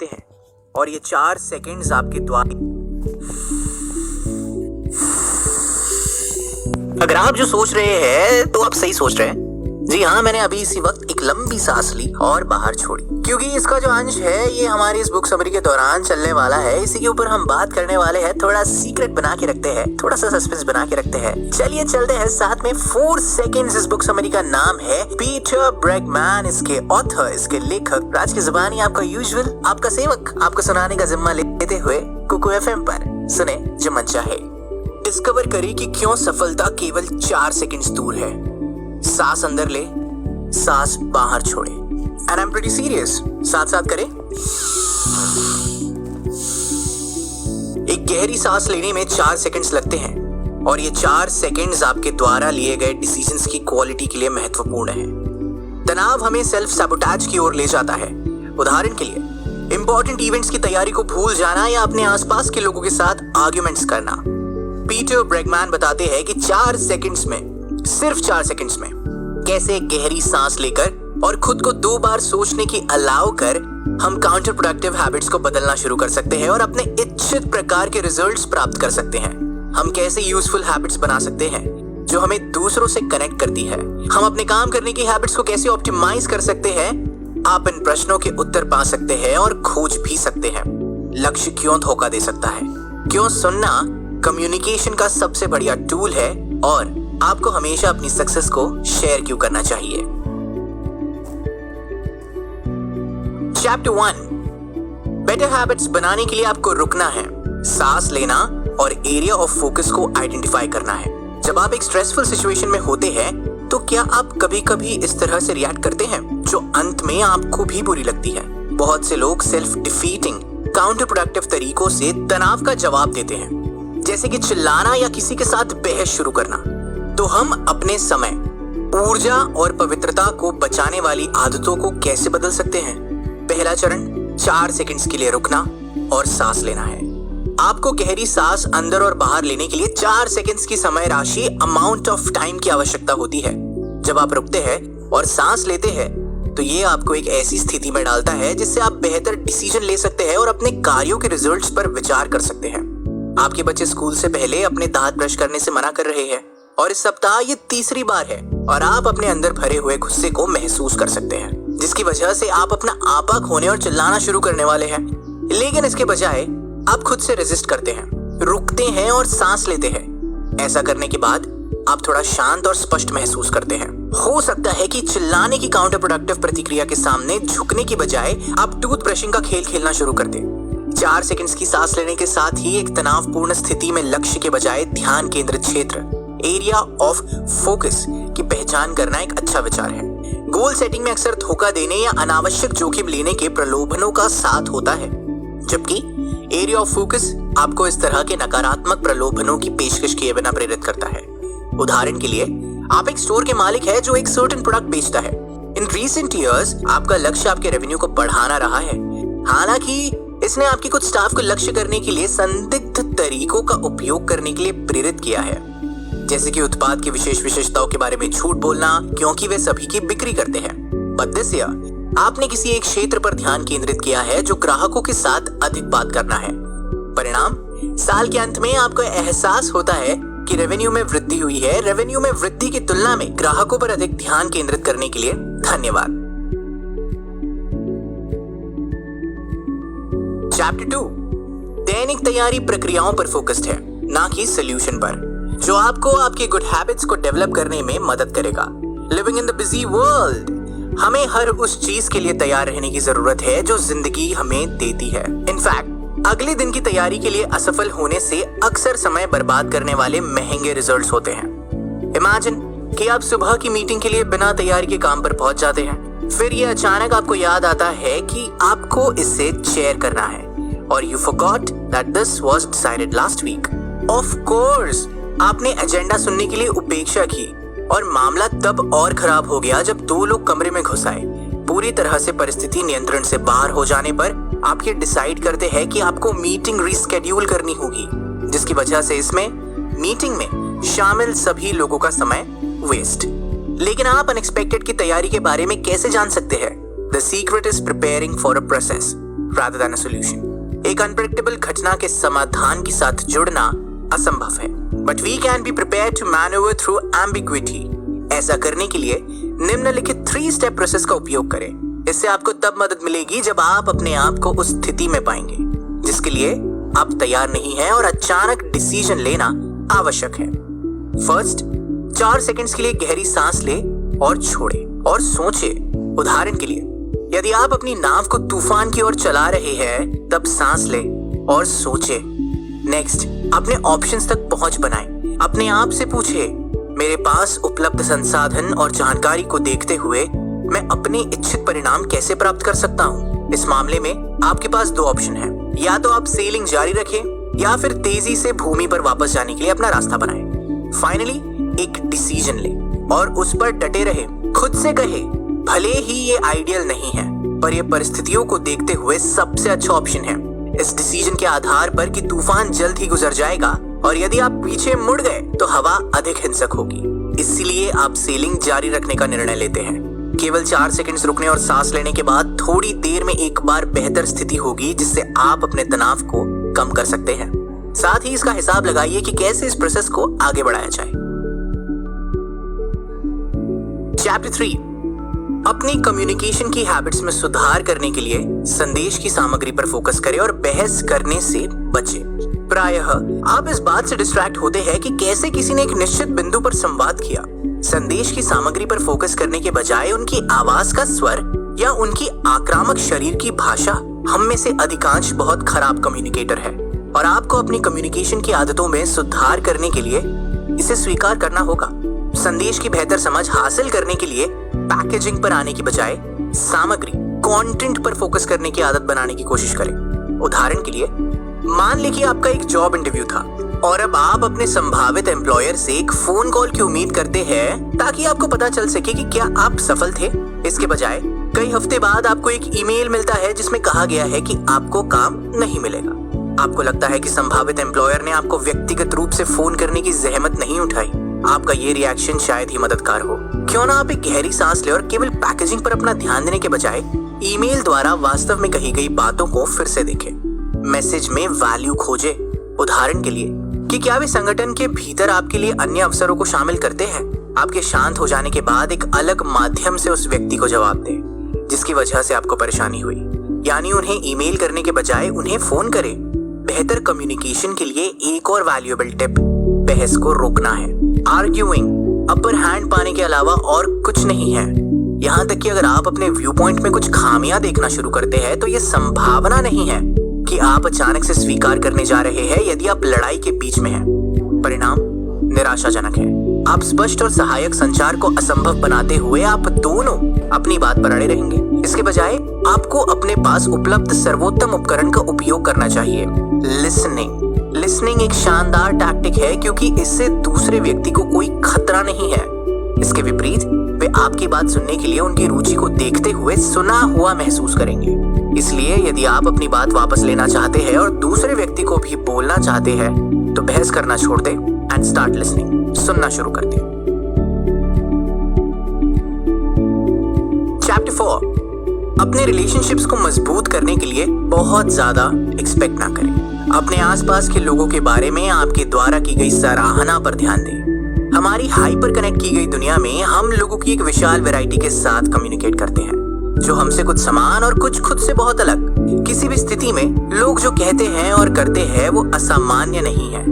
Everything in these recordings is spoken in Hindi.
हैं और ये 4 सेकंड्स आपके द्वारा। अगर आप जो सोच रहे हैं तो आप सही सोच रहे हैं। जी हाँ, मैंने अभी इसी वक्त एक लंबी सांस ली और बाहर छोड़ी, क्योंकि इसका जो अंश है ये हमारी इस बुक समरी के दौरान चलने वाला है। इसी के ऊपर हम बात करने वाले हैं। थोड़ा सीक्रेट बना के रखते हैं, थोड़ा सा सस्पेंस बना के रखते हैं। चलिए चलते हैं साथ में। 4 सेकंड्स इस बुक समरी का नाम है। पीटर ब्रैगमैन इसके ऑथर, इसके लेखक। राज की जुबानी आपका यूजुअल, आपका सेवक, आपको सुनाने का जिम्मा लेते हुए कुकू एफएम पर सुने जो मन चाहे। डिस्कवर करें कि क्यों सफलता केवल 4 सेकंड्स दूर है। सांस अंदर ले, सांस बाहर छोड़े। And I am pretty serious. साथ साथ करें। एक गहरी सांस लेने में 4 सेकंड्स लगते हैं और ये 4 सेकंड्स आपके द्वारा लिए गए डिसीजंस की क्वालिटी के लिए महत्वपूर्ण है। तनाव हमें सेल्फ सैबोटेज की ओर ले जाता है। उदाहरण के लिए इंपॉर्टेंट इवेंट्स की तैयारी को भूल जाना या अपने आसपास के लोगों के साथ आर्ग्यूमेंट्स करना। पीटर ब्रैगमैन बताते हैं कि 4 सेकंड्स में, सिर्फ 4 सेकंड्स में कैसे गहरी सांस लेकर और खुद को 2 बार सोचने की अलाउ कर हम काउंटर प्रोडक्टिव हैबिट्स को बदलना शुरू कर सकते हैं और अपने इच्छित प्रकार के रिजल्ट्स प्राप्त कर सकते हैं। हम कैसे यूजफुल हैबिट्स बना सकते हैं जो हमें दूसरों से कनेक्ट करती है। हम अपने काम करने की हैबिट्स को कैसे ऑप्टिमाइज कर सकते हैं। आप इन प्रश्नों के उत्तर पा सकते हैं और खोज भी सकते हैं। लक्ष्य क्यों धोखा दे सकता है, क्यों सुनना कम्युनिकेशन का सबसे बढ़िया टूल है और आपको हमेशा अपनी सक्सेस को शेयर क्यों करना चाहिए। चैप्टर 1, बेटर हैबिट्स बनाने के लिए आपको रुकना है, सांस लेना और एरिया ऑफ फोकस को आइडेंटिफाई करना है। जब आप एक स्ट्रेसफुल सिचुएशन में होते हैं तो क्या आप कभी-कभी इस तरह से रिएक्ट करते हैं जो अंत में आपको भी बुरी लगती है। बहुत से लोग सेल्फ डिफीटिंग काउंटर प्रोडक्टिव तरीकों से तनाव का जवाब देते हैं, जैसे कि चिल्लाना या किसी के साथ बहस शुरू करना। तो हम अपने समय, ऊर्जा और पवित्रता को बचाने वाली आदतों को कैसे बदल सकते हैं। पहला चरण 4 सेकंड्स के लिए रुकना और सांस लेना है। आपको गहरी सांस अंदर और बाहर लेने के लिए 4 सेकंड्स की समय राशि, अमाउंट ऑफ टाइम की आवश्यकता होती है। जब आप रुकते हैं और सांस लेते हैं तो ये आपको एक ऐसी स्थिति में डालता है जिससे आप बेहतर डिसीजन ले सकते हैं और अपने कार्यों के रिजल्ट्स पर विचार कर सकते हैं। आपके बच्चे स्कूल से पहले अपने दांत ब्रश करने से मना कर रहे हैं और इस सप्ताह ये 3री बार है और आप अपने अंदर भरे हुए गुस्से को महसूस कर सकते हैं, जिसकी वजह से आप अपना आपा खोने और चिल्लाना शुरू करने वाले हैं। लेकिन इसके बजाय आप खुद से रेजिस्ट करते हैं, रुकते हैं और सांस लेते हैं। ऐसा करने के बाद आप थोड़ा शांत और स्पष्ट महसूस करते हैं। हो सकता है कि चिल्लाने की काउंटर प्रोडक्टिव प्रतिक्रिया के सामने झुकने की बजाय आप टूथ ब्रशिंग का खेल खेलना शुरू कर दें। 4 सेकंड्स की सांस लेने के साथ ही एक तनावपूर्ण स्थिति में लक्ष्य के बजाय ध्यान केंद्रित क्षेत्र, एरिया ऑफ फोकस की पहचान करना एक अच्छा विचार है। गोल सेटिंग में अक्सर धोखा देने या अनावश्यक जोखिम लेने के प्रलोभनों का साथ होता है, जबकि एरिया ऑफ फोकस आपको इस तरह के नकारात्मक प्रलोभनों की पेशकश किए बिना प्रेरित करता है। उदाहरण के लिए, आप एक स्टोर के मालिक है जो एक सर्टेन प्रोडक्ट बेचता है। इन रीसेंट ईयर्स आपका लक्ष्य आपके रेवेन्यू को बढ़ाना रहा है। हालांकि इसने आपके कुछ स्टाफ को लक्ष्य करने के लिए संदिग्ध तरीकों का उपयोग करने के लिए प्रेरित किया है, जैसे कि उत्पाद की विशेषताओं के बारे में झूठ बोलना, क्योंकि वे सभी की बिक्री करते हैं। बट दिस ईयर आपने किसी एक क्षेत्र पर ध्यान केंद्रित किया है जो ग्राहकों के साथ अधिक बात करना है। परिणाम, साल के अंत में आपको एहसास होता है कि रेवेन्यू में वृद्धि हुई है। रेवेन्यू में वृद्धि की तुलना में ग्राहकों पर अधिक ध्यान केंद्रित करने के लिए धन्यवाद। चैप्टर 2, दैनिक तैयारी प्रक्रियाओं पर फोकस्ड है, ना कि सॉल्यूशन पर, जो आपको आपके गुड हैबिट्स को डेवलप करने में मदद करेगा। Living in the busy world, हमें हर उस चीज के लिए तैयार रहने की जरूरत है जो जिंदगी हमें देती है। इनफैक्ट अगले दिन की तैयारी के लिए असफल होने से अक्सर समय बर्बाद करने वाले महंगे रिजल्ट्स होते हैं। इमेजिन कि आप सुबह की मीटिंग के लिए बिना तैयारी के काम पर पहुंच जाते हैं, फिर ये अचानक आपको याद आता है कि आपको इससे चेयर करना है और you forgot that this was decided last week. Of course, आपने एजेंडा सुनने के लिए उपेक्षा की और मामला तब और खराब हो गया जब 2 लोग कमरे में घुस आए। पूरी तरह से परिस्थिति नियंत्रण से बाहर हो जाने पर आप ये डिसाइड करते हैं कि आपको मीटिंग रीस्केड्यूल करनी होगी, जिसकी वजह से इसमें मीटिंग में शामिल सभी लोगों का समय वेस्ट। लेकिन आप अनएक्सपेक्टेड की तैयारी के बारे में कैसे जान सकते हैं? The secret is preparing for a process rather than a solution. एक अनप्रेडिक्टेबल घटना के समाधान के साथ जुड़ना असंभव है, but we can be prepared to maneuver through ambiguity. ऐसा करने के लिए निम्नलिखित 3 स्टेप प्रोसेस का उपयोग करें. इससे आपको तब मदद मिलेगी जब आप अपने आप को उस स्थिति में पाएंगे जिसके लिए आप तैयार नहीं हैं और अचानक डिसीजन लेना आवश्यक है. फर्स्ट, 4 सेकंड्स के लिए गहरी सांस ले और छोड़े और सोचे. उदाहरण के लिए, यदि आप अपनी नाव को तूफान की ओर चला रहे हैं, तब सांस ले और सोचे. नेक्स्ट, अपने ऑप्शंस तक पहुंच बनाएं. अपने आप से पूछे, मेरे पास उपलब्ध संसाधन और जानकारी को देखते हुए मैं अपने इच्छित परिणाम कैसे प्राप्त कर सकता हूं. इस मामले में आपके पास 2 ऑप्शन हैं. या तो आप सेलिंग जारी रखें या फिर तेजी से भूमि पर वापस जाने के लिए अपना रास्ता बनाएं. फाइनली एक डिसीजन ले और उस पर डटे रहे. खुद से कहे, भले ही ये आइडियल नहीं है, पर ये परिस्थितियों को देखते हुए सबसे अच्छा ऑप्शन है. इस डिसीजन के आधार पर कि तूफान जल्द ही गुजर जाएगा और यदि आप पीछे मुड़ गए तो हवा अधिक हिंसक होगी. इसीलिए आप सेलिंग जारी रखने का निर्णय लेते हैं. केवल 4 सेकंड्स रुकने और सांस लेने के बाद थोड़ी देर में एक बार बेहतर स्थिति होगी जिससे आप अपने तनाव को कम कर सकते हैं. साथ ही इसका हिसाब लगाइए कि कैसे इस प्रोसेस को आगे बढ़ाया जाए. चैप्टर 3, अपनी कम्युनिकेशन की हैबिट्स में सुधार करने के लिए संदेश की सामग्री पर फोकस करें और बहस करने से बचें. प्रायः आप इस बात से डिस्ट्रैक्ट होते हैं कि कैसे किसी ने एक निश्चित बिंदु पर संवाद किया. संदेश की सामग्री पर फोकस करने के बजाय उनकी आवाज का स्वर या उनकी आक्रामक शरीर की भाषा. हम में से अधिकांश बहुत खराब कम्युनिकेटर है और आपको अपनी कम्युनिकेशन की आदतों में सुधार करने के लिए इसे स्वीकार करना होगा. संदेश की बेहतर समझ हासिल करने के लिए पैकेजिंग पर आने की बजाय सामग्री, कंटेंट पर फोकस करने की आदत बनाने की कोशिश करें. उदाहरण के लिए, मान लें कि आपका एक जॉब इंटरव्यू था और अब आप अपने संभावित एम्प्लॉयर से एक फोन कॉल की उम्मीद करते हैं ताकि आपको पता चल सके कि क्या आप सफल थे. इसके बजाय कई हफ्ते बाद आपको एक ईमेल मिलता है जिसमें कहा गया है कि आपको काम नहीं मिलेगा. आपको लगता है कि संभावित एम्प्लॉयर ने आपको व्यक्तिगत रूप से फोन करने की जहमत नहीं उठाई. आपका ये रिएक्शन शायद ही मददगार हो. क्यों ना आप एक गहरी सांस ले और केवल पैकेजिंग पर अपना ध्यान देने के बजाय ईमेल द्वारा वास्तव में कही गई बातों को फिर से देखें. मैसेज में वैल्यू खोजे. उदाहरण के लिए, कि क्या वे संगठन के भीतर आपके लिए अन्य अवसरों को शामिल करते हैं. आपके शांत हो जाने के बाद एक अलग माध्यम से उस व्यक्ति को जवाब दें जिसकी वजह से आपको परेशानी हुई. यानी उन्हें ईमेल करने के बजाय उन्हें फोन करें. बेहतर कम्युनिकेशन के लिए एक और वैल्यूएबल टिप, बहस को रोकना है. आर्ग्यूइंग अपर हैंड पाने के अलावा और कुछ नहीं है. यहाँ तक कि अगर आप अपने व्यू पॉइंट में कुछ खामियां देखना शुरू करते हैं तो ये संभावना नहीं है कि आप अचानक से स्वीकार करने जा रहे हैं यदि आप लड़ाई के बीच में हैं. परिणाम निराशाजनक है. आप स्पष्ट और सहायक संचार को असंभव बनाते हुए आप दोनों अपनी बात पर अड़े रहेंगे. इसके बजाय आपको अपने पास उपलब्ध सर्वोत्तम उपकरण का उपयोग करना चाहिए, लिसनिंग. लिसनिंग एक शानदार टैक्टिक है क्योंकि इससे दूसरे व्यक्ति को कोई खतरा नहीं है. इसके विपरीत वे आपकी बात सुनने के लिए उनकी रुचि को देखते हुए सुना हुआ महसूस करेंगे. इसलिए यदि आप अपनी बात वापस लेना चाहते हैं और दूसरे व्यक्ति को भी बोलना चाहते हैं तो बहस करना छोड़ दें एंड स्टार्ट लिसनिंग. सुनना शुरू कर दें. चैप्टर 4, अपने रिलेशनशिप्स को मजबूत करने के लिए बहुत ज्यादा एक्सपेक्ट ना करें. अपने आसपास के लोगों के बारे में आपके द्वारा की गई सराहना पर ध्यान दें. हमारी हाइपर कनेक्ट की गई दुनिया में हम लोगों की एक विशाल वैरायटी के साथ कम्युनिकेट करते हैं जो हमसे कुछ समान और कुछ खुद से बहुत अलग. किसी भी स्थिति में लोग जो कहते हैं और करते हैं वो असामान्य नहीं है.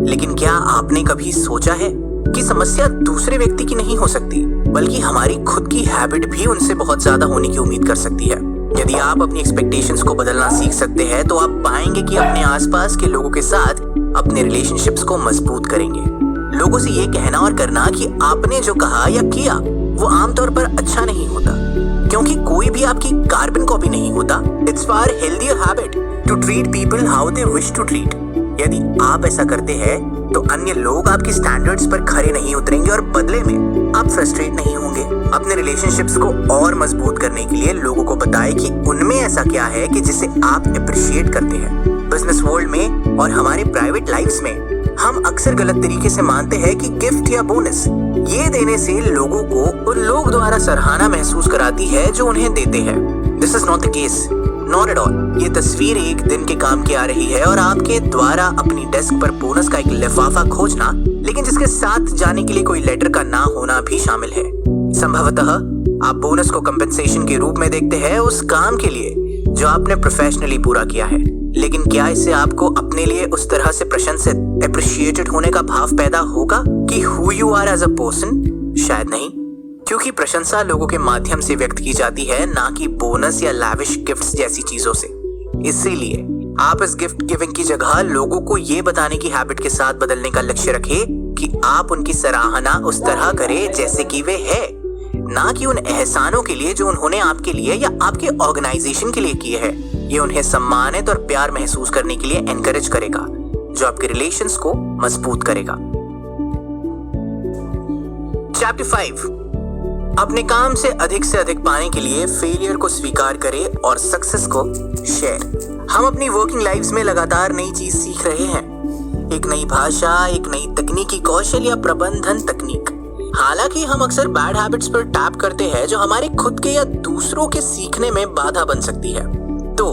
लेकिन क्या आपने कभी सोचा है कि समस्या दूसरे व्यक्ति की नहीं हो सकती बल्कि हमारी खुद की हैबिट भी उनसे बहुत ज्यादा होने की उम्मीद कर सकती है. यदि आप अपनी एक्सपेक्टेशंस को बदलना सीख सकते हैं तो आप पाएंगे कि अपने आसपास के लोगों के साथ अपने रिलेशनशिप्स को मजबूत करेंगे. लोगों से ये कहना और करना कि आपने जो कहा या किया वो आमतौर पर अच्छा नहीं होता क्योंकि कोई भी आपकी कार्बन कॉपी नहीं होता. It's far healthier habit to treat people how they wish to treat. यदि आप ऐसा करते हैं तो अन्य लोग आपकी स्टैंडर्ड्स पर खरे नहीं उतरेंगे और बदले में आप फ्रस्ट्रेट नहीं होंगे. अपने रिलेशनशिप्स को और मजबूत करने के लिए लोगों को बताएं कि उनमें ऐसा क्या है कि जिसे आप अप्रिशिएट करते हैं. बिजनेस वर्ल्ड में और हमारे प्राइवेट लाइफ्स में हम अक्सर गलत तरीके से मानते हैं कि गिफ्ट या बोनस ये देने से लोगों को उन लोग द्वारा सराहना महसूस कराती है जो उन्हें देते हैं. This is not the case. Not at all. ये तस्वीर एक दिन के काम की आ रही है और आपके द्वारा अपनी डेस्क पर बोनस का एक लिफाफा खोजना, लेकिन जिसके साथ जाने के लिए कोई लेटर का ना होना भी शामिल है। संभवतः आप बोनस को कंपेंसेशन के रूप में देखते हैं उस काम के लिए जो आपने प्रोफेशनली पूरा किया है, लेकिन क्या इससे आपको अपने लिए उस तरह से प्रशंसित, अप्रिशिएटेड होने का भाव पैदा होगा कि who you are as a person? शायद नहीं, क्योंकि प्रशंसा लोगों के माध्यम से व्यक्त की जाती है, ना कि बोनस या लैविश गिफ्ट्स जैसी चीजों से। इसीलिए आप इस गिफ्ट गिविंग की जगह लोगों को ये बताने की हैबिट के साथ बदलने का लक्ष्य रखें कि आप उनकी सराहना उस तरह करें जैसे कि वे है, ना कि उन एहसानों के लिए जो उन्होंने आपके लिए या आपके ऑर्गेनाइजेशन के लिए किए हैं। ये उन्हें सम्मानित और प्यार महसूस करने के लिए एनकरेज करेगा, जो आपके रिलेशंस को मजबूत करेगा। चैप्टर 5, अपने काम से अधिक पाने के लिए फेलियर को स्वीकार करें और सक्सेस को शेयर। हम अपनी वर्किंग लाइफ्स में लगातार नई चीज सीख रहे हैं, एक नई भाषा, एक नई तकनीकी कौशल या प्रबंधन तकनीक। हालांकि हम अक्सर बैड हैबिट्स पर टैप करते हैं जो हमारे खुद के या दूसरों के सीखने में बाधा बन सकती है। तो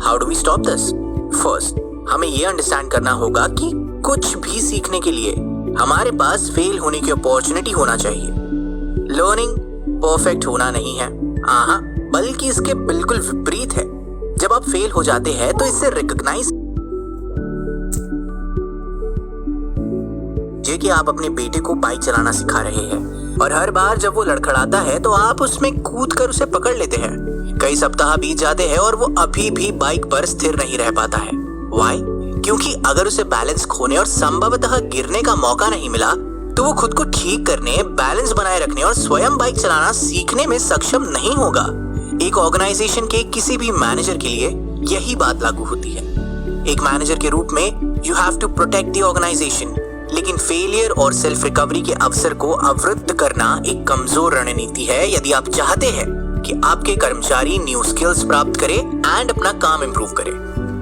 how do we stop this? First, हमें ये अंडरस्टैंड करना होगा कि कुछ भी सीखने के लिए हमारे पास फेल होने की अपॉर्चुनिटी होना चाहिए। लर्निंग परफेक्ट होना नहीं है, बल्कि इसके बिल्कुल विपरीत है। जब आप फेल हो जाते हैं तो इससे रिकॉग्नाइज कि आप अपने बेटे को बाइक चलाना सिखा रहे हैं और हर बार जब वो लड़खड़ाता है तो आप उसमें कूदकर उसे पकड़ लेते हैं। कई सप्ताह बीत जाते हैं और वो अभी भी बाइक पर स्थिर नहीं रह पाता है। व्हाई? क्योंकि अगर उसे बैलेंस खोने और संभवतः गिरने का मौका नहीं मिला तो वो खुद को ठीक करने, बैलेंस बनाए रखने और स्वयं बाइक चलाना सीखने में सक्षम नहीं होगा। एक ऑर्गेनाइजेशन के किसी भी मैनेजर के लिए यही बात लागू होती है। एक मैनेजर के रूप में you have to protect the organization, लेकिन फेलियर और सेल्फ रिकवरी के अवसर को अवरुद्ध करना एक कमजोर रणनीति है यदि आप चाहते हैं कि आपके कर्मचारी न्यू स्किल्स प्राप्त करें एंड अपना काम इंप्रूव करें।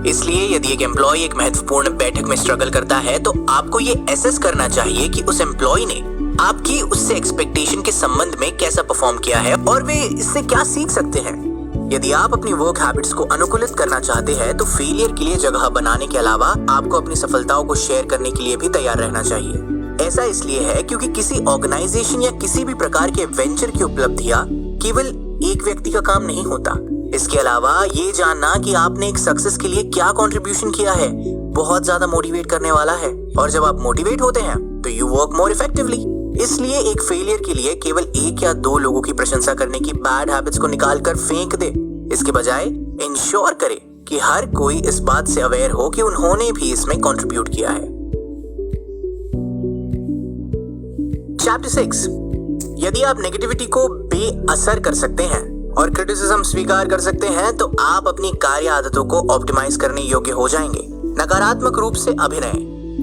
इसलिए यदि एक एम्प्लॉय एक महत्वपूर्ण बैठक में स्ट्रगल करता है तो आपको ये एसेस करना चाहिए कि उस एम्प्लॉय ने आपकी उससे एक्सपेक्टेशन के संबंध में कैसा परफॉर्म किया है और वे इससे क्या सीख सकते हैं। यदि आप अपनी वर्क हैबिट्स को अनुकूलित करना चाहते हैं तो फेलियर के लिए जगह बनाने के अलावा आपको अपनी सफलताओं को शेयर करने के लिए भी तैयार रहना चाहिए। ऐसा इसलिए है क्योंकि किसी ऑर्गेनाइजेशन या किसी भी प्रकार के वेंचर की उपलब्धियां केवल एक व्यक्ति का काम नहीं होता। इसके अलावा ये जानना कि आपने एक सक्सेस के लिए क्या कंट्रीब्यूशन किया है बहुत ज्यादा मोटिवेट करने वाला है, और जब आप मोटिवेट होते हैं तो यू वर्क मोर इफेक्टिवली। इसलिए एक फेलियर के लिए केवल एक या दो लोगों की प्रशंसा करने की बैड हैबिट्स को निकालकर फेंक दे। इसके बजाय इंश्योर करे कि हर कोई इस बात से अवेयर हो कि उन्होंने भी इसमें कंट्रीब्यूट किया है। चैप्टर 6, यदि आप नेगेटिविटी को बेअसर कर सकते हैं और क्रिटिसिज्म स्वीकार कर सकते हैं तो आप अपनी कार्य आदतों को ऑप्टिमाइज करने योग्य हो जाएंगे। नकारात्मक रूप से अभिनय,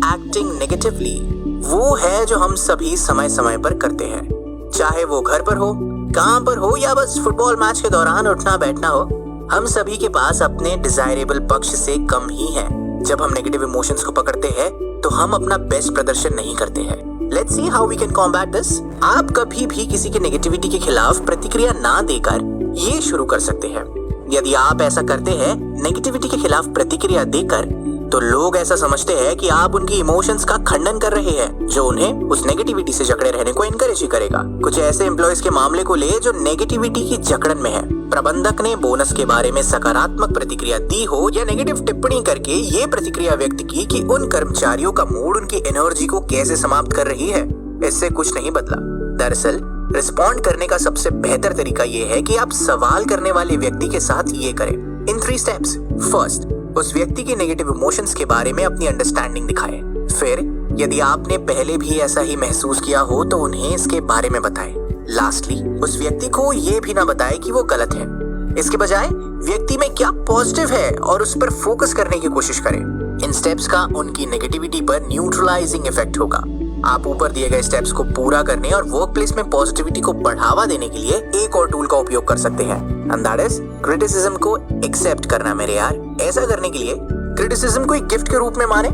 एक्टिंग नेगेटिवली, वो है जो हम सभी समय समय पर करते हैं, चाहे वो घर पर हो, काम पर हो या बस फुटबॉल मैच के दौरान उठना बैठना हो। हम सभी के पास अपने डिजायरेबल पक्ष से कम ही हैं। जब हम नेगेटिव इमोशंस को पकड़ते हैं तो हम अपना बेस्ट प्रदर्शन नहीं करते हैं। Let's see how we can combat this. आप कभी भी किसी के नेगेटिविटी के खिलाफ प्रतिक्रिया ना देकर ये शुरू कर सकते हैं। यदि आप ऐसा करते हैं, नेगेटिविटी के खिलाफ प्रतिक्रिया देकर, तो लोग ऐसा समझते हैं कि आप उनकी इमोशंस का खंडन कर रहे हैं, जो उन्हें उस नेगेटिविटी से जकड़े रहने को एनकरेज ही करेगा। कुछ ऐसे एम्प्लॉयज के मामले को ले जो नेगेटिविटी की जकड़न में है। प्रबंधक ने बोनस के बारे में सकारात्मक प्रतिक्रिया दी हो या नेगेटिव टिप्पणी करके ये प्रतिक्रिया व्यक्त की कि उन कर्मचारियों का मूड उनकी एनर्जी को कैसे समाप्त कर रही है, इससे कुछ नहीं बदला। दरअसल रिस्पॉन्ड करने का सबसे बेहतर तरीका ये है कि आप सवाल करने वाले व्यक्ति के साथ ये करें इन 3 स्टेप्स। फर्स्ट, उस व्यक्ति के नेगेटिव इमोशंस के बारे में अपनी अंडरस्टैंडिंग दिखाएं। फिर यदि आपने पहले भी ऐसा ही महसूस किया हो तो उन्हें इसके बारे में बताएं। लास्टली, उस व्यक्ति को ये भी ना बताएं कि वो गलत है। इसके बजाय व्यक्ति में क्या पॉजिटिव है और उस पर फोकस करने की कोशिश करें। इन स्टेप्स का उनकी नेगेटिविटी पर न्यूट्रलाइजिंग इफेक्ट होगा। आप ऊपर दिए गए स्टेप्स को पूरा करने और वर्कप्लेस में पॉजिटिविटी को बढ़ावा देने के लिए एक और टूल का उपयोग कर सकते हैं, एंड दैट इज क्रिटिसिज्म को एक्सेप्ट करना। मेरे यार, ऐसा करने के लिए क्रिटिसिज्म को एक गिफ्ट के रूप में माने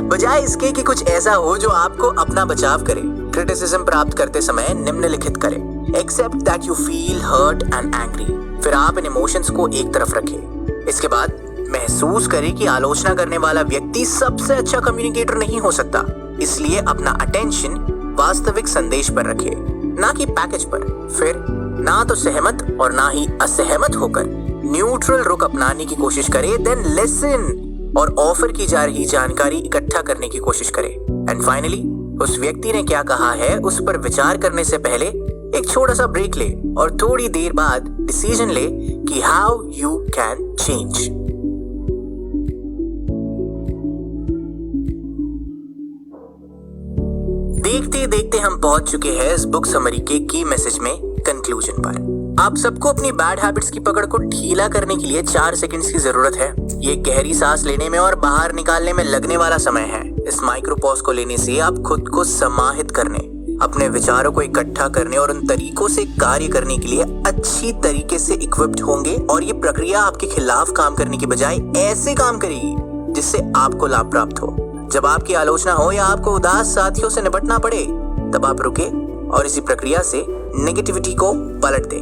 बजाय इसके कि कुछ ऐसा हो जो आपको अपना बचाव करे। क्रिटिसिज्म प्राप्त करते समय निम्नलिखित करें: accept that you feel hurt and angry. फिर आप इन इमोशंस को एक तरफ रखें। इसके बाद महसूस करें कि आलोचना करने वाला व्यक्ति सबसे अच्छा कम्युनिकेटर नहीं हो सकता, इसलिए अपना अटेंशन वास्तविक संदेश पर रखें, ना कि पैकेज पर। फिर ना तो सहमत और ना ही असहमत होकर न्यूट्रल रुख अपनाने की कोशिश करें। देन लिसन और ऑफर की जा रही जानकारी इकट्ठा करने की कोशिश करें। एंड फाइनली, उस व्यक्ति ने क्या कहा है उस पर विचार करने से पहले एक छोटा सा ब्रेक ले और थोड़ी देर बाद डिसीजन ले कि हाउ यू कैन चेंज। देखते देखते हम पहुंच चुके हैं इस बुक समरी के की मैसेज में कंक्लूजन पर। आप सबको अपनी बैड हैबिट्स की पकड़ को ढीला करने के लिए 4 सेकंड्स की जरूरत है। ये गहरी सांस लेने में और बाहर निकालने में लगने वाला समय है। इस माइक्रो पॉज को लेने से आप खुद को समाहित करने, अपने विचारों को इकट्ठा करने और उन तरीकों से कार्य करने के लिए अच्छी तरीके से इक्विप्ड होंगे और ये प्रक्रिया आपके खिलाफ काम करने की बजाय ऐसे काम करेगी जिससे आपको लाभ प्राप्त हो। जब आपकी आलोचना हो या आपको उदास साथियों से निपटना पड़े, तब आप रुके और इसी प्रक्रिया से नेगेटिविटी को पलट दे।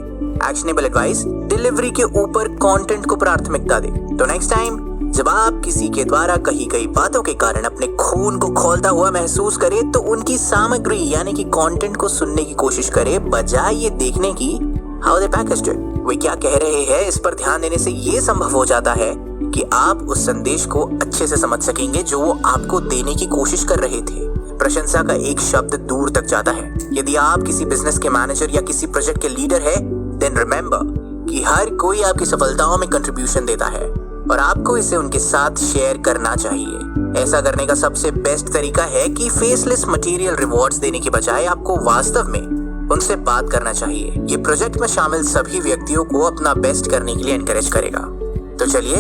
एक्शनेबल एडवाइस डिलीवरी के ऊपर कंटेंट को प्राथमिकता दे। तो नेक्स्ट टाइम जब आप किसी के द्वारा कही गई बातों के कारण अपने खून को खौलता हुआ महसूस करें, तो उनकी सामग्री यानी कि कंटेंट को सुनने की कोशिश करें, बजाय ये देखने की हाउ दे पैकेज्ड इट। वे क्या कह रहे हैं, इस पर ध्यान देने से ये संभव हो जाता है कि आप उस संदेश को अच्छे से समझ सकेंगे जो वो आपको देने की कोशिश कर रहे थे। प्रशंसा का एक शब्द दूर तक जाता है। यदि आप किसी बिजनेस के मैनेजर या किसी प्रोजेक्ट के लीडर है, देन रिमेंबर कि हर कोई आपकी सफलताओं में कंट्रीब्यूशन देता है और आपको इसे उनके साथ शेयर करना चाहिए। ऐसा करने का सबसे बेस्ट तरीका है कि फेसलेस मटेरियल रिवॉर्ड्स देने के बजाय आपको वास्तव में उनसे बात करना चाहिए। ये प्रोजेक्ट में शामिल सभी व्यक्तियों को अपना बेस्ट करने के लिए एनकरेज करेगा। तो चलिए,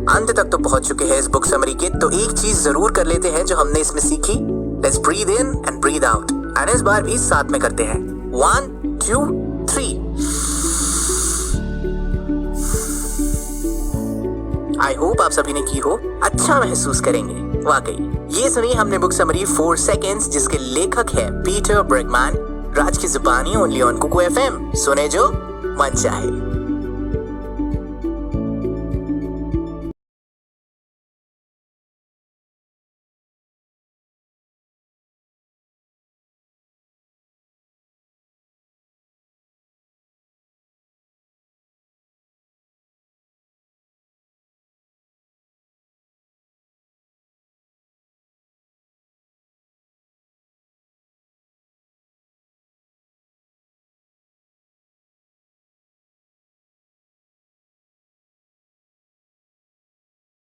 अंत तक तो पहुंच चुके हैं इस बुक समरी के, तो एक चीज जरूर कर लेते हैं जो हमने इसमें सीखी। Let's breathe in and breathe out, and इस बार भी साथ में करते हैं। 1 2 3। आई होप आप सभी ने की हो, अच्छा महसूस करेंगे। वाकई ये सुनी हमने बुक समरी 4 सेकंड्स, जिसके लेखक है पीटर ब्रेगमैन। राज की जुबानी ओनली ऑन कुकू FM। सुने जो मन चाहे।